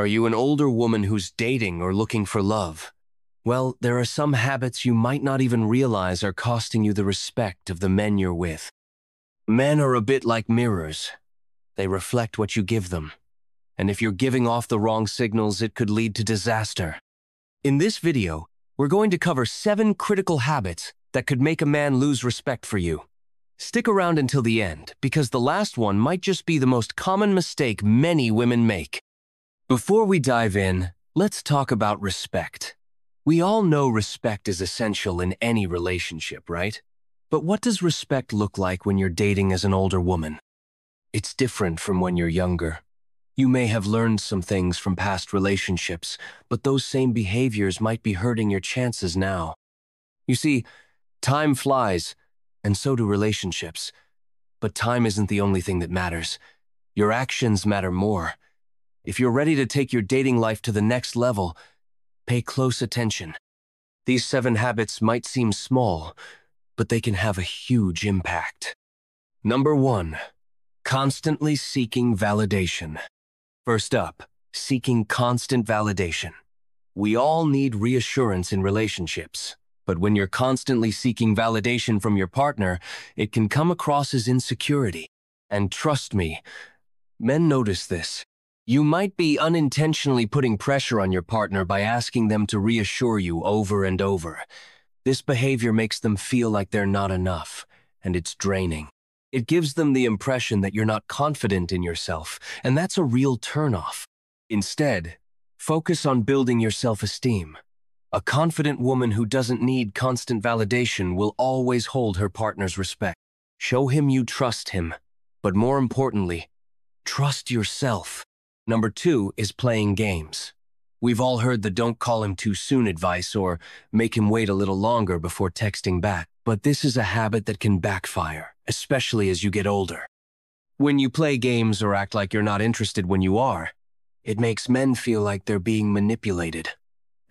Are you an older woman who's dating or looking for love? Well, there are some habits you might not even realize are costing you the respect of the men you're with. Men are a bit like mirrors. They reflect what you give them. And if you're giving off the wrong signals, it could lead to disaster. In this video, we're going to cover 7 critical habits that could make a man lose respect for you. Stick around until the end, because the last one might just be the most common mistake many women make. Before we dive in, let's talk about respect. We all know respect is essential in any relationship, right? But what does respect look like when you're dating as an older woman? It's different from when you're younger. You may have learned some things from past relationships, but those same behaviors might be hurting your chances now. You see, time flies, and so do relationships. But time isn't the only thing that matters. Your actions matter more. If you're ready to take your dating life to the next level, pay close attention. These 7 habits might seem small, but they can have a huge impact. Number 1, constantly seeking validation. First up, seeking constant validation. We all need reassurance in relationships, but when you're constantly seeking validation from your partner, it can come across as insecurity. And trust me, men notice this. You might be unintentionally putting pressure on your partner by asking them to reassure you over and over. This behavior makes them feel like they're not enough, and it's draining. It gives them the impression that you're not confident in yourself, and that's a real turnoff. Instead, focus on building your self-esteem. A confident woman who doesn't need constant validation will always hold her partner's respect. Show him you trust him, but more importantly, trust yourself. Number 2 is playing games. We've all heard the don't call him too soon advice or make him wait a little longer before texting back, but this is a habit that can backfire, especially as you get older. When you play games or act like you're not interested when you are, it makes men feel like they're being manipulated.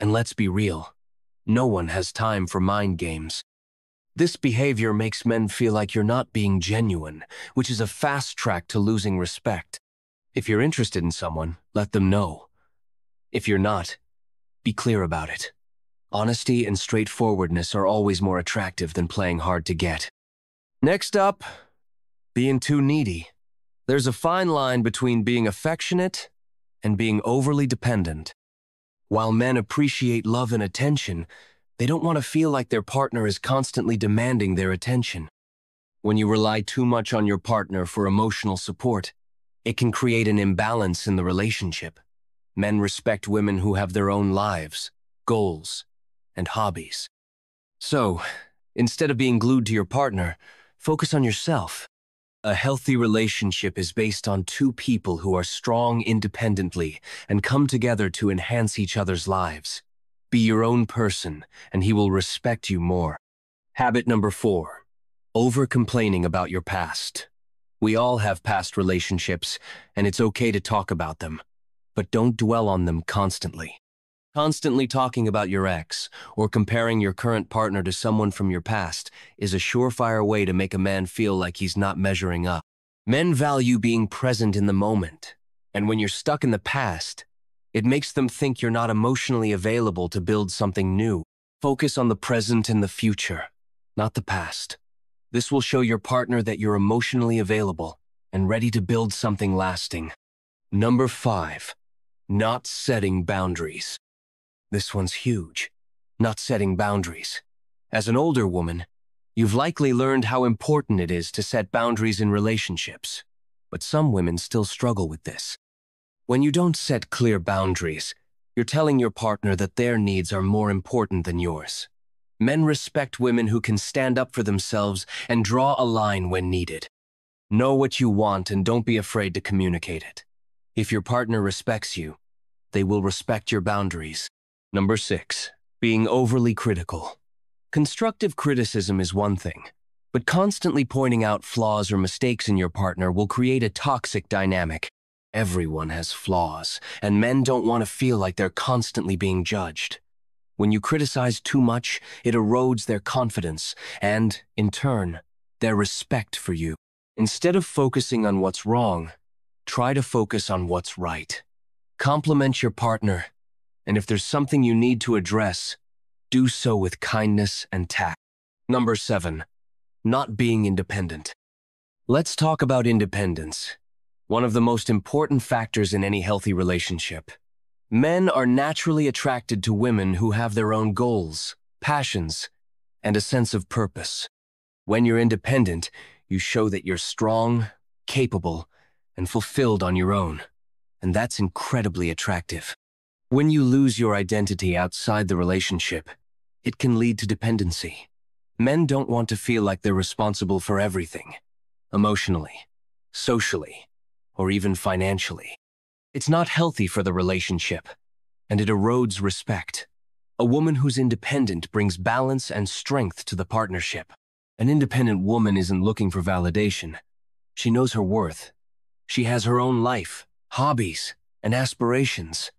And let's be real, no one has time for mind games. This behavior makes men feel like you're not being genuine, which is a fast track to losing respect. If you're interested in someone, let them know. If you're not, be clear about it. Honesty and straightforwardness are always more attractive than playing hard to get. Next up, being too needy. There's a fine line between being affectionate and being overly dependent. While men appreciate love and attention, they don't want to feel like their partner is constantly demanding their attention. When you rely too much on your partner for emotional support, it can create an imbalance in the relationship. Men respect women who have their own lives, goals, and hobbies. So, instead of being glued to your partner, focus on yourself. A healthy relationship is based on 2 people who are strong independently and come together to enhance each other's lives. Be your own person, and he will respect you more. Habit number 4, over-complaining about your past. We all have past relationships, and it's okay to talk about them, but don't dwell on them constantly. Constantly talking about your ex or comparing your current partner to someone from your past is a surefire way to make a man feel like he's not measuring up. Men value being present in the moment, and when you're stuck in the past, it makes them think you're not emotionally available to build something new. Focus on the present and the future, not the past. This will show your partner that you're emotionally available and ready to build something lasting. Number 5, not setting boundaries. This one's huge. Not setting boundaries. As an older woman, you've likely learned how important it is to set boundaries in relationships, but some women still struggle with this. When you don't set clear boundaries, you're telling your partner that their needs are more important than yours. Men respect women who can stand up for themselves and draw a line when needed. Know what you want and don't be afraid to communicate it. If your partner respects you, they will respect your boundaries. Number 6, being overly critical. Constructive criticism is one thing, but constantly pointing out flaws or mistakes in your partner will create a toxic dynamic. Everyone has flaws, and men don't want to feel like they're constantly being judged. When you criticize too much, it erodes their confidence and, in turn, their respect for you. Instead of focusing on what's wrong, try to focus on what's right. Compliment your partner, and if there's something you need to address, do so with kindness and tact. Number 7. Not being independent. Let's talk about independence, one of the most important factors in any healthy relationship. Men are naturally attracted to women who have their own goals, passions, and a sense of purpose. When you're independent, you show that you're strong, capable, and fulfilled on your own, and that's incredibly attractive. When you lose your identity outside the relationship, it can lead to dependency. Men don't want to feel like they're responsible for everything, emotionally, socially, or even financially. It's not healthy for the relationship, and it erodes respect. A woman who's independent brings balance and strength to the partnership. An independent woman isn't looking for validation. She knows her worth. She has her own life, hobbies, and aspirations,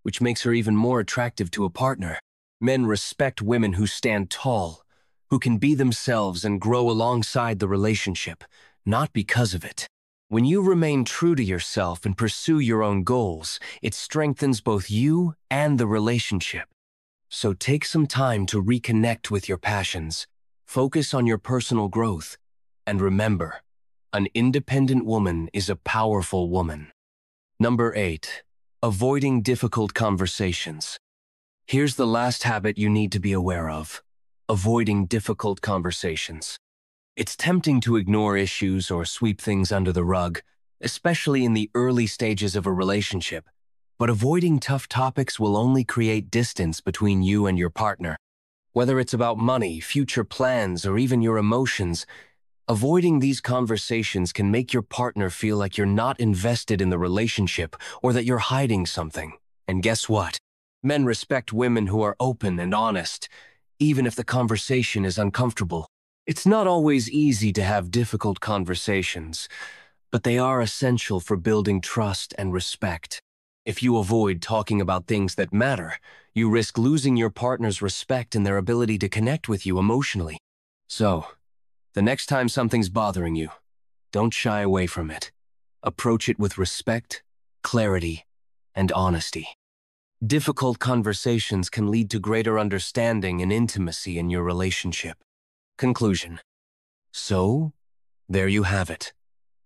which makes her even more attractive to a partner. Men respect women who stand tall, who can be themselves and grow alongside the relationship, not because of it. When you remain true to yourself and pursue your own goals, it strengthens both you and the relationship. So take some time to reconnect with your passions, focus on your personal growth, and remember, an independent woman is a powerful woman. Number 8. Avoiding difficult conversations. Here's the last habit you need to be aware of: avoiding difficult conversations. It's tempting to ignore issues or sweep things under the rug, especially in the early stages of a relationship. But avoiding tough topics will only create distance between you and your partner. Whether it's about money, future plans, or even your emotions, avoiding these conversations can make your partner feel like you're not invested in the relationship or that you're hiding something. And guess what? Men respect women who are open and honest, even if the conversation is uncomfortable. It's not always easy to have difficult conversations, but they are essential for building trust and respect. If you avoid talking about things that matter, you risk losing your partner's respect and their ability to connect with you emotionally. So, the next time something's bothering you, don't shy away from it. Approach it with respect, clarity, and honesty. Difficult conversations can lead to greater understanding and intimacy in your relationship. Conclusion. So, there you have it.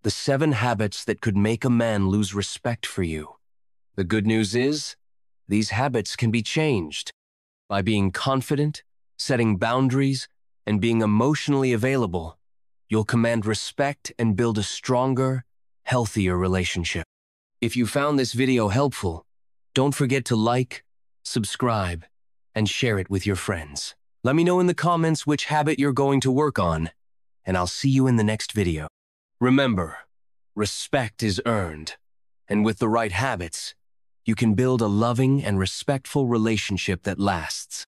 The 7 habits that could make a man lose respect for you. The good news is, these habits can be changed. By being confident, setting boundaries, and being emotionally available, you'll command respect and build a stronger, healthier relationship. If you found this video helpful, don't forget to like, subscribe, and share it with your friends. Let me know in the comments which habit you're going to work on, and I'll see you in the next video. Remember, respect is earned, and with the right habits, you can build a loving and respectful relationship that lasts.